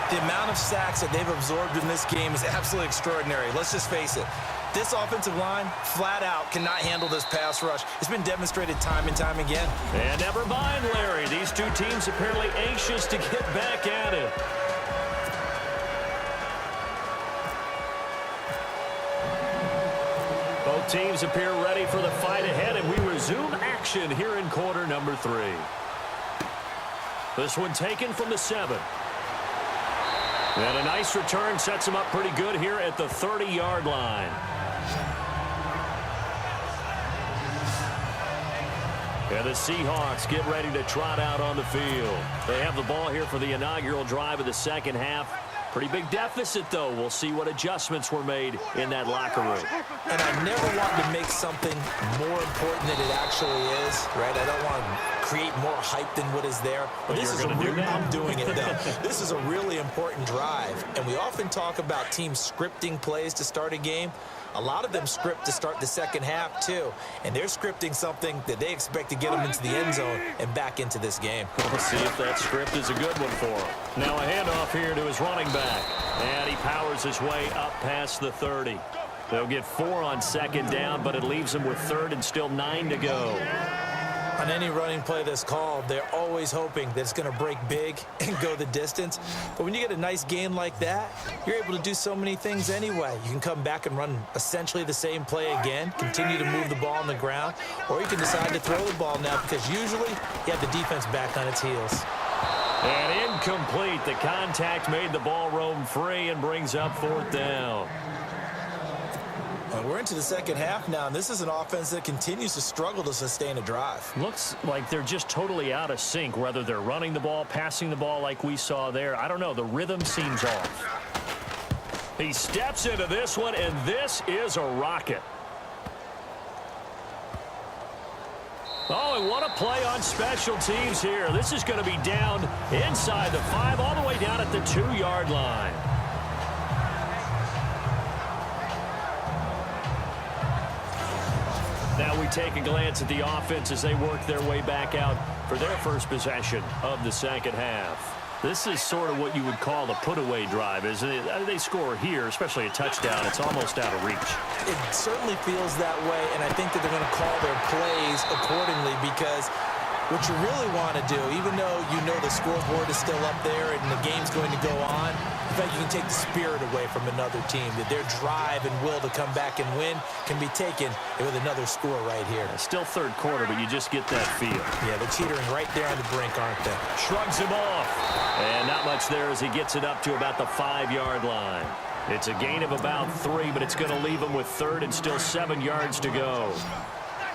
Speaker 2: The amount of sacks that they've absorbed in this game is absolutely extraordinary. Let's just face it. This offensive line, flat out, cannot handle this pass rush. It's been demonstrated time and time again.
Speaker 1: And never mind, Larry. These two teams apparently anxious to get back at it. Both teams appear ready for the fight ahead, and we resume action here in quarter number 3. This one taken from the 7. And a nice return sets him up pretty good here at the 30-yard line. And the Seahawks get ready to trot out on the field. They have the ball here for the inaugural drive of the second half. Pretty big deficit, though. We'll see what adjustments were made in that locker room.
Speaker 2: And I never want to make something more important than it actually is, right? I don't want to create more hype than what is there. But this is I'm doing it, though. This is a really important drive. And we often talk about teams scripting plays to start a game. A lot of them script to start the second half, too. And they're scripting something that they expect to get them into the end zone and back into this game.
Speaker 1: We'll see if that script is a good one for him. Now a handoff here to his running back. And he powers his way up past the 30. They'll get 4 on second down, but it leaves them with 3rd and still 9 to go.
Speaker 2: On any running play that's called, they're always hoping that it's going to break big and go the distance. But when you get a nice gain like that, you're able to do so many things anyway. You can come back and run essentially the same play again, continue to move the ball on the ground, or you can decide to throw the ball now because usually you have the defense back on its heels.
Speaker 1: And incomplete. The contact made the ball roam free and brings up 4th down.
Speaker 2: We're into the second half now, and this is an offense that continues to struggle to sustain a drive.
Speaker 1: Looks like they're just totally out of sync, whether they're running the ball, passing the ball like we saw there. I don't know. The rhythm seems off. He steps into this one, and this is a rocket. Oh, and what a play on special teams here. This is going to be down inside the 5, all the way down at the 2-yard line. Now we take a glance at the offense as they work their way back out for their first possession of the second half. This is sort of what you would call a put-away drive, isn't it? They score here, especially a touchdown. It's almost out of reach.
Speaker 2: It certainly feels that way, and I think that they're going to call their plays accordingly because what you really want to do, even though you know the scoreboard is still up there and the game's going to go on, in fact, you can take the spirit away from another team, that their drive and will to come back and win can be taken with another score right here.
Speaker 1: Still third quarter, but you just get that feel.
Speaker 2: Yeah, they're teetering right there on the brink, aren't they?
Speaker 1: Shrugs him off. And not much there as he gets it up to about the 5-yard line. It's a gain of about 3, but it's going to leave him with 3rd and still 7 yards to go.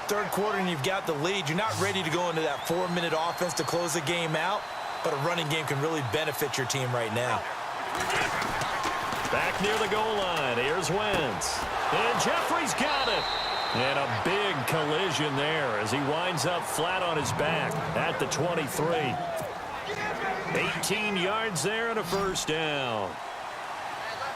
Speaker 2: Third quarter and you've got the lead. You're not ready to go into that 4-minute offense to close the game out, but a running game can really benefit your team right now.
Speaker 1: Back near the goal line. Here's Wentz. And Jeffrey's got it. And a big collision there as he winds up flat on his back at the 23. 18 yards there and a first down.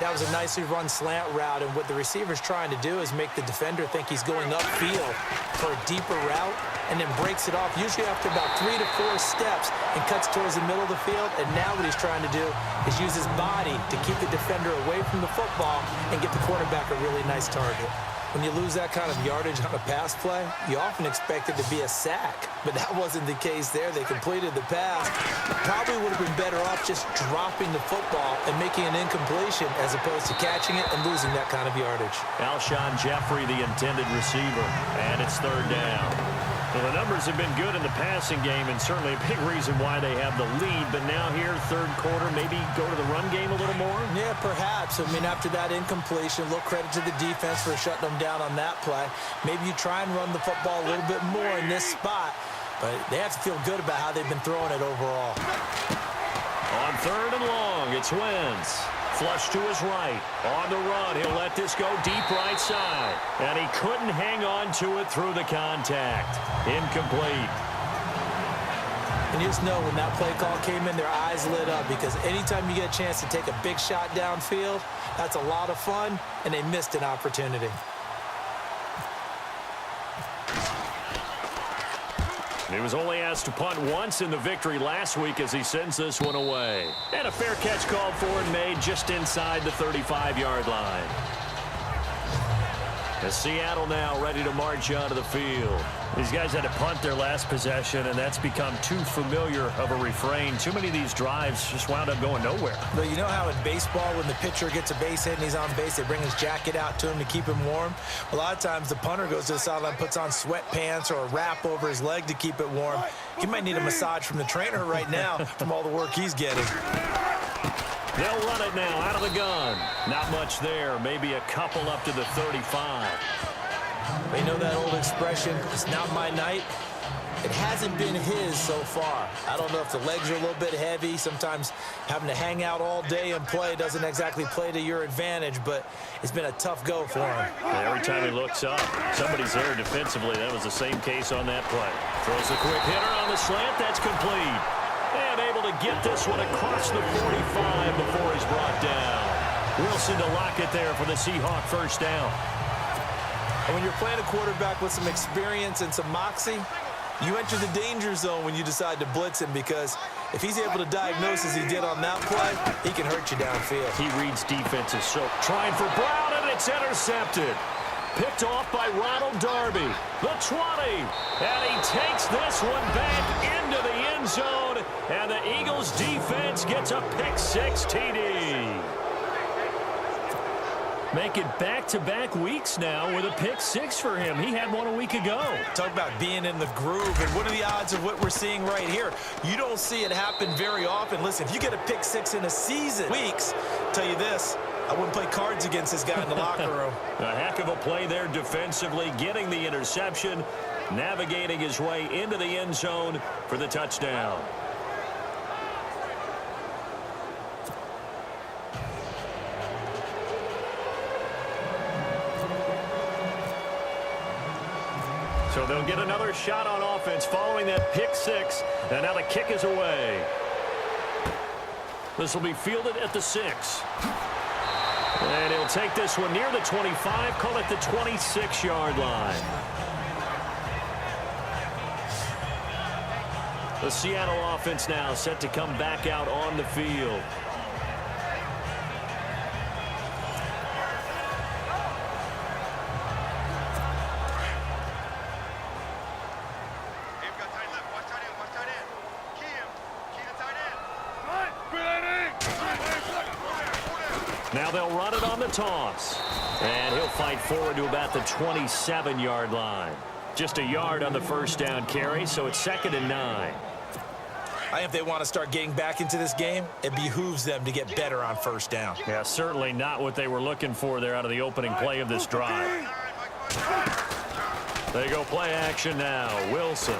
Speaker 2: That was a nicely run slant route, and what the receiver's trying to do is make the defender think he's going upfield for a deeper route and then breaks it off, usually after about 3 to 4 steps, and cuts towards the middle of the field. And now what he's trying to do is use his body to keep the defender away from the football and get the quarterback a really nice target. When you lose that kind of yardage on a pass play, you often expect it to be a sack, but that wasn't the case there. They completed the pass. Probably would have been better off just dropping the football and making an incompletion as opposed to catching it and losing that kind of yardage.
Speaker 1: Alshon Jeffrey, the intended receiver, and it's 3rd down. Well, the numbers have been good in the passing game and certainly a big reason why they have the lead. But now here, third quarter, maybe go to the run game a little more?
Speaker 2: Yeah, perhaps. I mean, after that incompletion, a little credit to the defense for shutting them down on that play. Maybe you try and run the football a little bit more in this spot. But they have to feel good about how they've been throwing it overall.
Speaker 1: On 3rd and long, it's Wentz. Flush to his right. On the run, he'll let this go deep right side. And he couldn't hang on to it through the contact. Incomplete.
Speaker 2: And you just know when that play call came in, their eyes lit up because anytime you get a chance to take a big shot downfield, that's a lot of fun, and they missed an opportunity.
Speaker 1: He was only asked to punt once in the victory last week as he sends this one away. And a fair catch called for and made just inside the 35-yard line. As Seattle now ready to march onto the field. These guys had to punt their last possession, and that's become too familiar of a refrain. Too many of these drives just wound up going nowhere.
Speaker 2: But you know how in baseball, when the pitcher gets a base hit and he's on base, they bring his jacket out to him to keep him warm? A lot of times the punter goes to the sideline, puts on sweatpants or a wrap over his leg to keep it warm. He might need a massage from the trainer right now from all the work he's getting.
Speaker 1: They'll run it now out of the gun. Not much there. Maybe a couple up to the 35.
Speaker 2: They know that old expression, it's not my night. It hasn't been his so far. I don't know if the legs are a little bit heavy. Sometimes having to hang out all day and play doesn't exactly play to your advantage, but it's been a tough go for him.
Speaker 1: Yeah, every time he looks up, somebody's there defensively. That was the same case on that play. Throws a quick hitter on the slant. That's complete. And able to get this one across the 45 before he's brought down. Wilson to lock it there for the Seahawk first down.
Speaker 2: And when you're playing a quarterback with some experience and some moxie, you enter the danger zone when you decide to blitz him, because if he's able to diagnose as he did on that play, he can hurt you downfield.
Speaker 1: He reads defenses. So trying for Brown, and it's intercepted. Picked off by Ronald Darby. The 20. And he takes this one back into the end zone. And the Eagles defense gets a pick-6 TD. Make it back-to-back weeks now with a pick-6 for him. He had one a week ago.
Speaker 2: Talk about being in the groove, and what are the odds of what we're seeing right here? You don't see it happen very often. Listen, if you get a pick-6 in a season, weeks, I'll tell you this, I wouldn't play cards against this guy in the locker room.
Speaker 1: A heck of a play there defensively, getting the interception, navigating his way into the end zone for the touchdown. So they'll get another shot on offense following that pick-6, and now the kick is away. This will be fielded at the 6. And he'll take this one near the 25, call it the 26-yard line. The Seattle offense now set to come back out on the field. Now they'll run it on the toss. And he'll fight forward to about the 27-yard line. Just a yard on the first down carry, so it's 2nd and 9.
Speaker 2: I think if they want to start getting back into this game, it behooves them to get better on first down.
Speaker 1: Yeah, certainly not what they were looking for there out of the opening play of this drive. They go play action now. Wilson.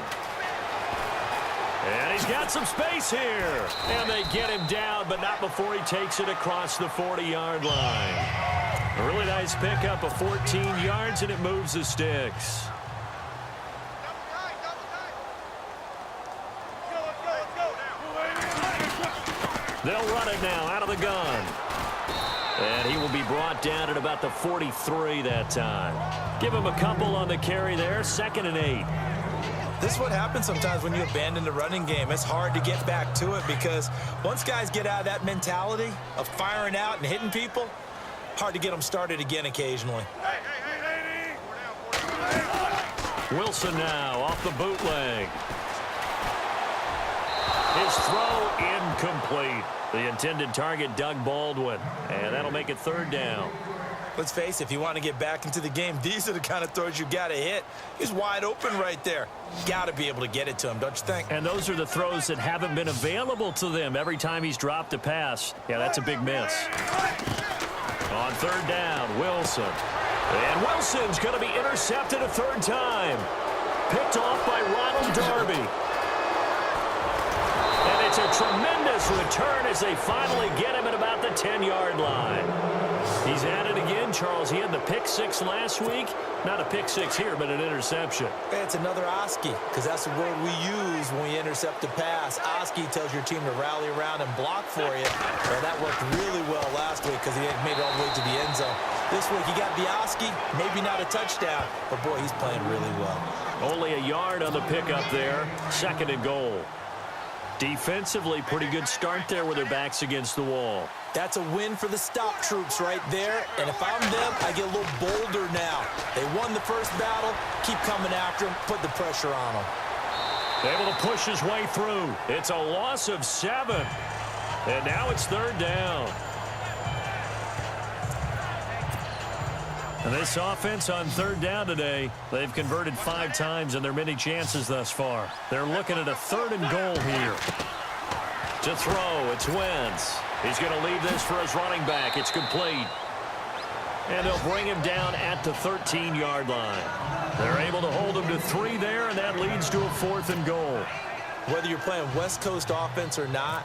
Speaker 1: And he's got some space here. And they get him down, but not before he takes it across the 40-yard line. A really nice pickup of 14 yards, and it moves the sticks. They'll run it now out of the gun. And he will be brought down at about the 43 that time. Give him a couple on the carry there. 2nd and 8.
Speaker 2: This is what happens sometimes when you abandon the running game. It's hard to get back to it, because once guys get out of that mentality of firing out and hitting people, hard to get them started again occasionally.
Speaker 1: Wilson now off the bootleg. His throw incomplete. The intended target, Doug Baldwin. And that'll make it 3rd down.
Speaker 2: Let's face it, if you want to get back into the game, these are the kind of throws you got to hit. He's wide open right there. Got to be able to get it to him, don't you think?
Speaker 1: And those are the throws that haven't been available to them every time he's dropped a pass. Yeah, that's a big miss. On 3rd down, Wilson. And Wilson's going to be intercepted a 3rd time. Picked off by Ronald Darby. And it's a tremendous return as they finally get him at about the 10-yard line. He's at it again, Charles. He had the pick-6 last week. Not a pick-6 here, but an interception.
Speaker 2: It's another Oski, because that's the word we use when we intercept a pass. Oski tells your team to rally around and block for you. Well, that worked really well last week because he had made it all the way to the end zone. This week, he got the Oski, maybe not a touchdown, but, boy, he's playing really well.
Speaker 1: Only a yard on the pickup there. 2nd and goal. Defensively, pretty good start there with their backs against the wall.
Speaker 2: That's a win for the stop troops right there. And if I'm them, I get a little bolder now. They won the first battle. Keep coming after them. Put the pressure on them.
Speaker 1: Able to push his way through. It's a loss of 7. And now it's 3rd down. And this offense on 3rd down today, they've converted 5 times in their many chances thus far. They're looking at a 3rd and goal here. To throw, it's Wentz. He's going to leave this for his running back. It's complete. And they'll bring him down at the 13-yard line. They're able to hold him to 3 there, and that leads to a 4th and goal.
Speaker 2: Whether you're playing West Coast offense or not,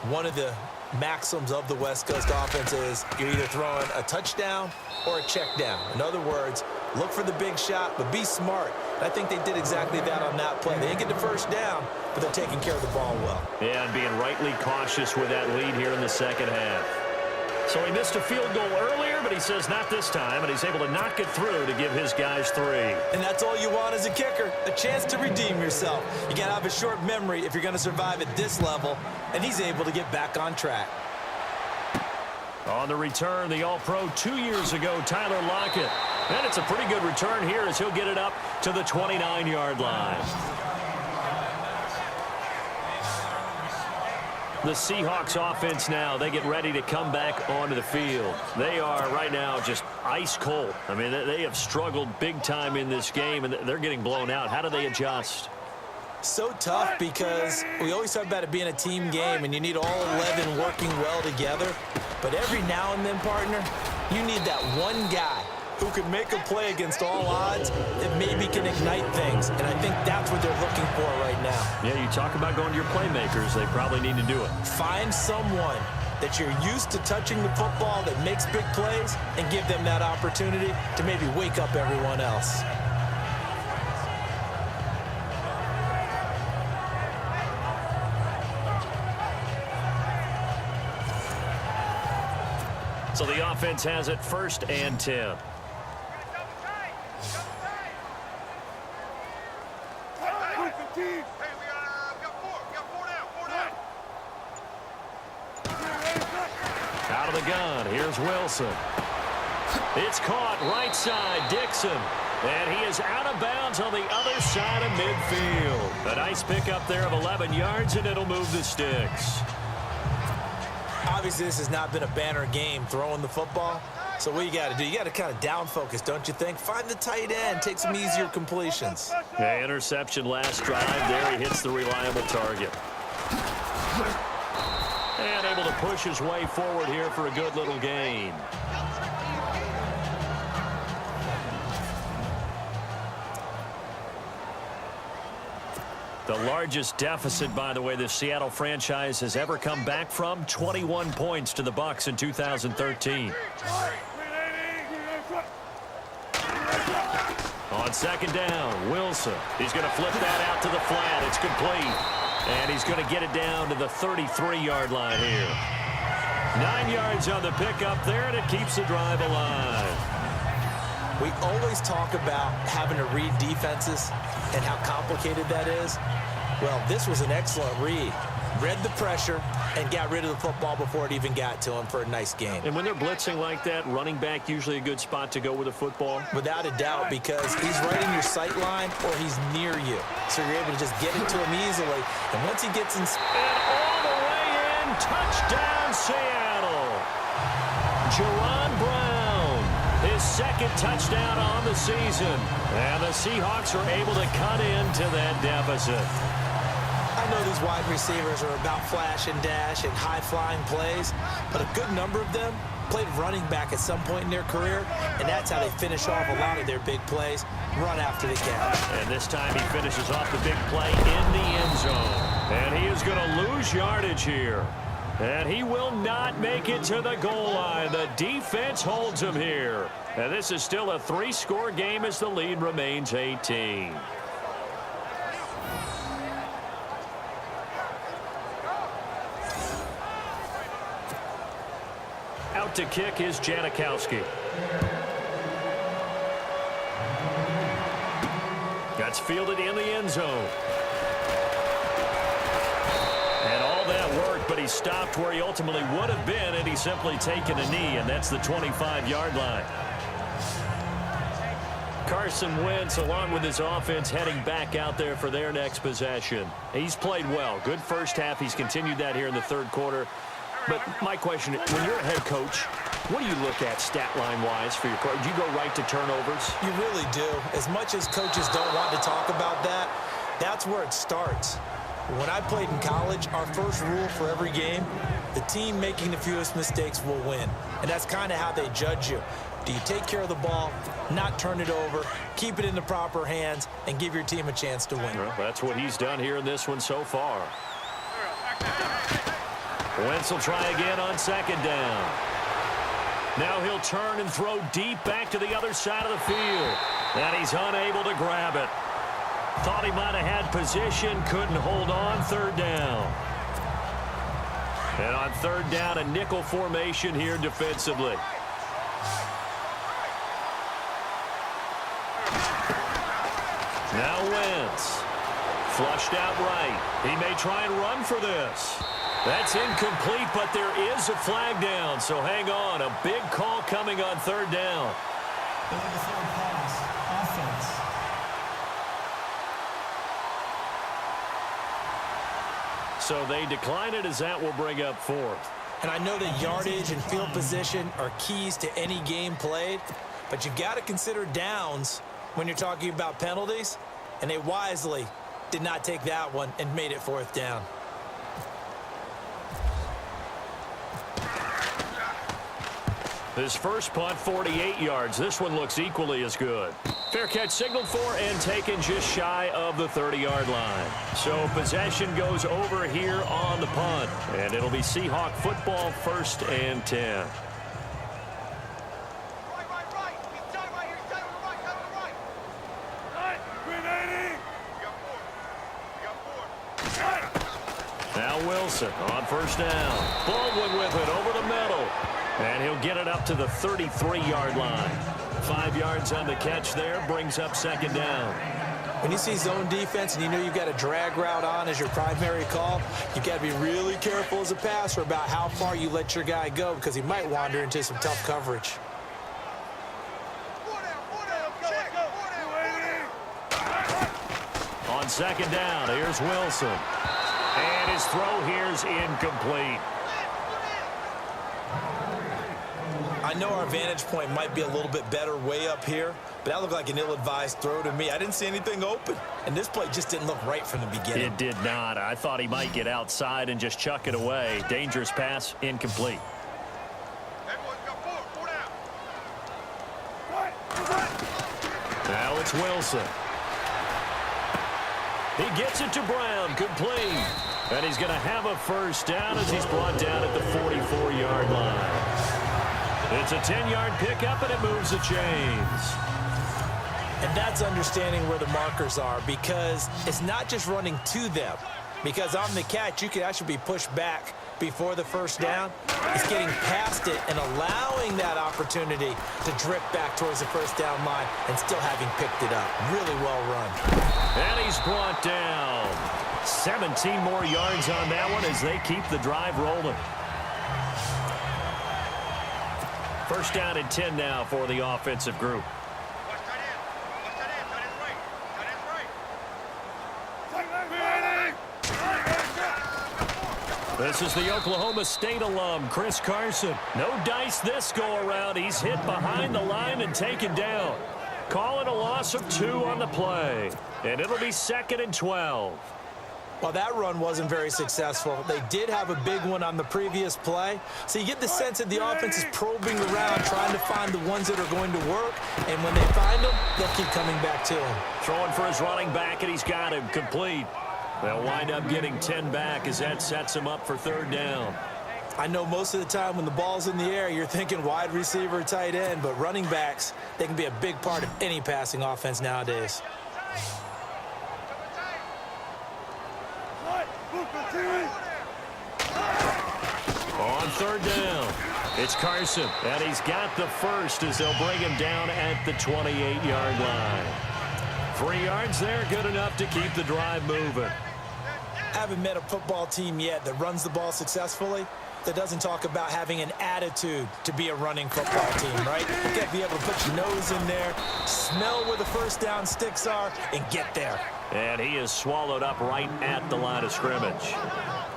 Speaker 2: one of the maxims of the West Coast offense is you're either throwing a touchdown or a check down. In other words, look for the big shot, but be smart. I think they did exactly that on that play. They didn't get the first down, but they're taking care of the ball well.
Speaker 1: Yeah, and being rightly cautious with that lead here in the second half. So he missed a field goal earlier, but he says not this time, and he's able to knock it through to give his guys 3.
Speaker 2: And that's all you want as a kicker, a chance to redeem yourself. You got to have a short memory if you're going to survive at this level, and he's able to get back on track.
Speaker 1: On the return, the All-Pro 2 years ago, Tyler Lockett. And it's a pretty good return here as he'll get it up to the 29-yard line. The Seahawks offense now, they get ready to come back onto the field. They are right now just ice cold. I mean, they have struggled big time in this game, and they're getting blown out. How do they adjust?
Speaker 2: So tough because we always talk about it being a team game, and you need all 11 working well together. But every now and then, partner, you need that one guy who can make a play against all odds that maybe can ignite things. And I think that's what they're looking for right now.
Speaker 1: Yeah, you talk about going to your playmakers. They probably need to do it.
Speaker 2: Find someone that you're used to touching the football that makes big plays and give them that opportunity to maybe wake up everyone else.
Speaker 1: So the offense has it 1st and 10. Out of the gun, here's Wilson. It's caught right side, Dixon. And he is out of bounds on the other side of midfield. A nice pickup there of 11 yards, and it'll move the sticks.
Speaker 2: Obviously, this has not been a banner game throwing the football. So what you got to do, you got to kind of down focus, don't you think? Find the tight end, take some easier completions.
Speaker 1: Yeah, interception last drive there. He hits the reliable target. And able to push his way forward here for a good little gain. The largest deficit, by the way, the Seattle franchise has ever come back from, 21 points to the Bucs in 2013. On 2nd down, Wilson. He's going to flip that out to the flat. It's complete. And he's going to get it down to the 33-yard line here. 9 yards on the pickup there, and it keeps the drive alive.
Speaker 2: We always talk about having to read defenses and how complicated that is. Well, this was an excellent read. Read the pressure and got rid of the football before it even got to him for a nice game.
Speaker 1: And when they're blitzing like that, running back usually a good spot to go with a football?
Speaker 2: Without a doubt, because he's right in your sight line or he's near you. So you're able to just get it to him easily. And once he gets in...
Speaker 1: And all the way in, touchdown Seattle. Jerron Brown, his 2nd touchdown on the season. And the Seahawks are able to cut into that deficit.
Speaker 2: I know these wide receivers are about flash and dash and high-flying plays, but a good number of them played running back at some point in their career, and that's how they finish off a lot of their big plays, run after the catch.
Speaker 1: And this time he finishes off the big play in the end zone. And he is going to lose yardage here. And he will not make it to the goal line. The defense holds him here. And this is still a 3-score game as the lead remains 18. Out to kick is Janikowski. That's fielded in the end zone. but he stopped where he ultimately would have been had he simply taken a knee, and that's the 25-yard line. Carson Wentz, along with his offense, heading back out there for their next possession. He's played well. Good first half. He's continued that here in the third quarter. But my question, when you're a head coach, what do you look at stat line-wise for your coach? Do you go right to turnovers?
Speaker 2: You really do. As much as coaches don't want to talk about that, that's where it starts. When I played in college, our first rule for every game, the team making the fewest mistakes will win. And that's kind of how they judge you. Do you take care of the ball, not turn it over, keep it in the proper hands, and give your team a chance to win?
Speaker 1: Well, that's what he's done here in this one so far. Wentz will try again on second down. Now he'll turn and throw deep back to the other side of the field. And he's unable to grab it. Thought he might have had position, couldn't hold on. Third down. And on third down, a nickel formation here defensively. Now Wentz. Flushed out right. He may try and run for this. That's incomplete, but there is a flag down, so hang on. A big call coming on third down. So they decline it as that will bring up fourth.
Speaker 2: And I know that yardage and field position are keys to any game played, but you got to consider downs when you're talking about penalties, and they wisely did not take that one and made it fourth down.
Speaker 1: His first punt, 48 yards. This one looks equally as good. Fair catch signaled for and taken just shy of the 30-yard line. So possession goes over here on the punt, and it'll be Seahawk football, 1st and 10. Now Wilson on first down. Baldwin with it over the middle. And he'll get it up to the 33-yard line. 5 yards on the catch there, brings up second down.
Speaker 2: When you see zone defense and you know you've got a drag route on as your primary call, you've got to be really careful as a passer about how far you let your guy go because he might wander into some tough coverage.
Speaker 1: On second down, here's Wilson. And his throw here's incomplete.
Speaker 2: I know our vantage point might be a little bit better way up here, but that looked like an ill-advised throw to me. I didn't see anything open, and this play just didn't look right from the beginning.
Speaker 1: It did not. I thought he might get outside and just chuck it away. Dangerous pass, incomplete. Now it's Wilson. He gets it to Brown, complete. And he's going to have a first down as he's brought down at the 44-yard line. It's a 10-yard pickup, and it moves the chains.
Speaker 2: And that's understanding where the markers are because it's not just running to them. Because on the catch, you could actually be pushed back before the first down. It's getting past it and allowing that opportunity to drip back towards the first down line and still having picked it up. Really well run.
Speaker 1: And he's brought down. 17 more yards on that one as they keep the drive rolling. First down and 10 now for the offensive group. This is the Oklahoma State alum, Chris Carson. No dice this go-around. He's hit behind the line and taken down. Calling a loss of 2 on the play. And it'll be 2nd and 12.
Speaker 2: Well, that run wasn't very successful. They did have a big one on the previous play. So you get the sense that the offense is probing around, trying to find the ones that are going to work. And when they find them, they'll keep coming back to him.
Speaker 1: Throwing for his running back, and he's got him complete. They'll wind up getting 10 back as that sets him up for third down.
Speaker 2: I know most of the time when the ball's in the air, you're thinking wide receiver, tight end. But running backs, they can be a big part of any passing offense nowadays.
Speaker 1: On third down, it's Carson, and he's got the first as they'll bring him down at the 28-yard line. 3 yards there, good enough to keep the drive moving.
Speaker 2: haven't met a football team yet that runs the ball successfully that doesn't talk about having an attitude to be a running football team, right? You got to be able to put your nose in there, smell where the first down sticks are, and get there.
Speaker 1: And he is swallowed up right at the line of scrimmage.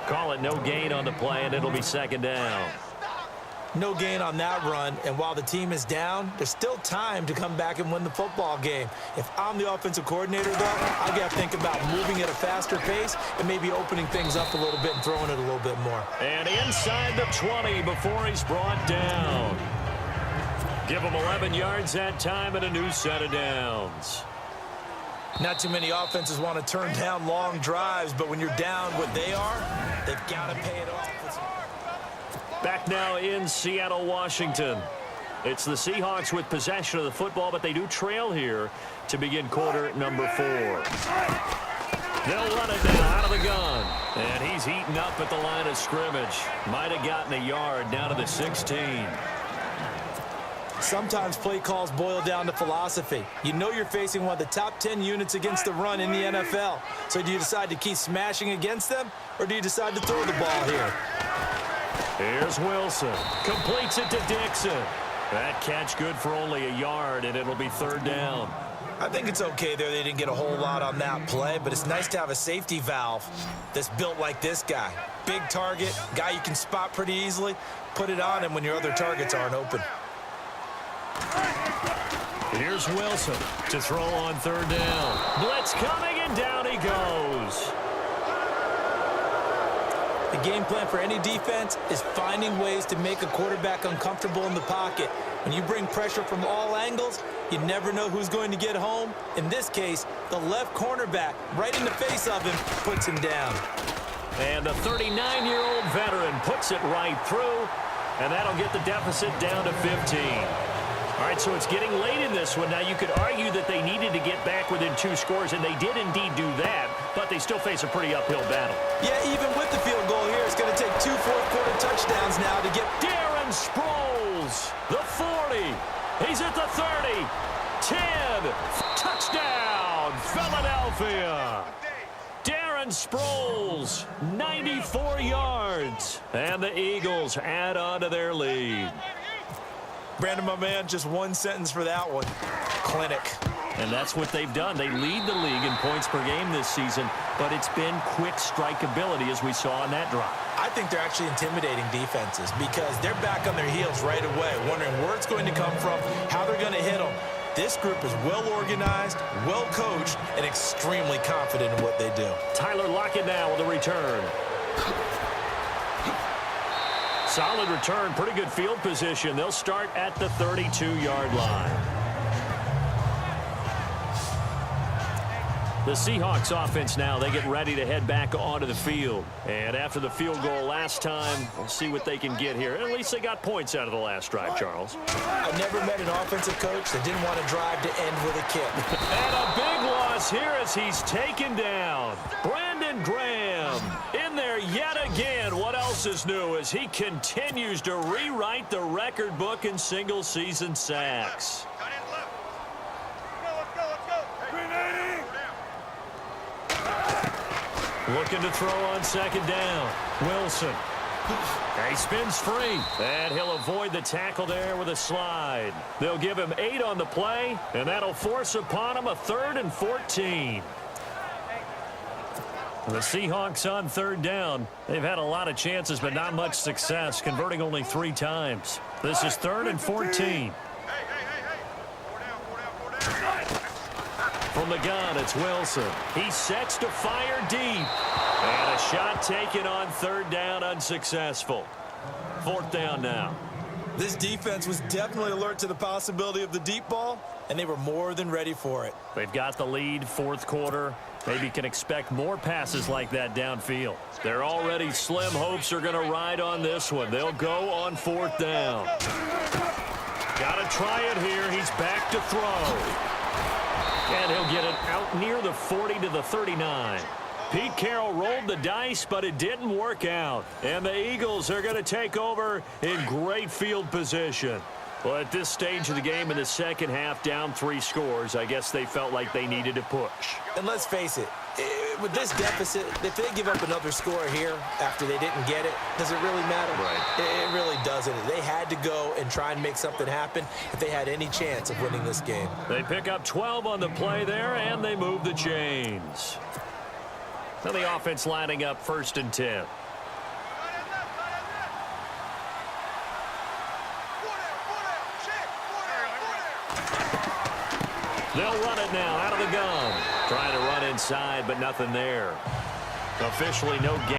Speaker 1: Call it no gain on the play, and it'll be second down.
Speaker 2: No gain on that run, and while the team is down, there's still time to come back and win the football game. If I'm the offensive coordinator, though, I got to think about moving at a faster pace and maybe opening things up a little bit and throwing it a little bit more.
Speaker 1: And inside the 20 before he's brought down. Give him 11 yards that time and a new set of downs.
Speaker 2: Not too many offenses want to turn down long drives, but when you're down what they are, they've got to pay it off.
Speaker 1: Back now in Seattle, Washington. It's the Seahawks with possession of the football, but they do trail here to begin quarter number 4. They'll run it now out of the gun. And he's heating up at the line of scrimmage. Might have gotten a yard down to the 16.
Speaker 2: Sometimes play calls boil down to philosophy. You know you're facing one of the top 10 units against the run in the NFL. So do you decide to keep smashing against them, or do you decide to throw the ball here?
Speaker 1: Here's Wilson. Completes it to Dixon. That catch good for only a yard, and it'll be third down.
Speaker 2: I think it's okay there. They didn't get a whole lot on that play, but it's nice to have a safety valve that's built like this guy. Big target, guy you can spot pretty easily. Put it on him when your other targets aren't open.
Speaker 1: Here's Wilson to throw on third down. Blitz coming, and down he goes.
Speaker 2: The game plan for any defense is finding ways to make a quarterback uncomfortable in the pocket. When you bring pressure from all angles, you never know who's going to get home. In this case, the left cornerback, right in the face of him, puts him down.
Speaker 1: And the 39-year-old veteran puts it right through, and that'll get the deficit down to 15. All right, so it's getting late in this one. Now, you could argue that they needed to get back within 2 scores, and they did indeed do that, but they still face a pretty uphill battle.
Speaker 2: Yeah, even with the field goal here, it's going to take 2 fourth-quarter touchdowns now to get...
Speaker 1: Darren Sproles, the 40. He's at the 30. 10. Touchdown, Philadelphia. Darren Sproles, 94 yards. And the Eagles add on to their lead.
Speaker 2: Brandon, my man, just one sentence for that one. Clinic.
Speaker 1: And that's what they've done. They lead the league in points per game this season, but it's been quick strikeability as we saw on that drive.
Speaker 2: I think they're actually intimidating defenses because they're back on their heels right away, wondering where it's going to come from, how they're going to hit them. This group is well organized, well coached, and extremely confident in what they do.
Speaker 1: Tyler Lockett now with a return. Solid return, pretty good field position. They'll start at the 32-yard line. The Seahawks offense now, they get ready to head back onto the field. And after the field goal last time, we'll see what they can get here. At least they got points out of the last drive, Charles.
Speaker 2: I never met an offensive coach that didn't want to drive to end with a kick.
Speaker 1: And a big loss here as he's taken down. Brandon Graham in there yet again. What else is new as he continues to rewrite the record book in single-season sacks. Looking to throw on second down. Wilson. He spins free. And he'll avoid the tackle there with a slide. They'll give him 8 on the play, and that'll force upon him a 3rd and 14. The Seahawks on third down. They've had a lot of chances, but not much success, converting only 3 times. This is 3rd and 14. From the gun, it's Wilson. He sets to fire deep. And a shot taken on third down, unsuccessful. 4th down now.
Speaker 2: This defense was definitely alert to the possibility of the deep ball, and they were more than ready for it.
Speaker 1: They've got the lead, 4th quarter. Maybe can expect more passes like that downfield. Their already slim hopes are going to ride on this one. They'll go on 4th down. Got to try it here. He's back to throw. And he'll get it out near the 40 to the 39. Pete Carroll rolled the dice, but it didn't work out. And the Eagles are going to take over in great field position. Well, at this stage of the game in the second half, down 3 scores, I guess they felt like they needed to push.
Speaker 2: And let's face it, with this deficit, if they give up another score here after they didn't get it, does it really matter?
Speaker 3: Right.
Speaker 2: It really doesn't. They had to go and try and make something happen if they had any chance of winning this game.
Speaker 1: They pick up 12 on the play there, and they move the chains. Now the offense lining up 1st and 10. They'll run it now out of the gun. Trying to run inside, but nothing there. Officially no game.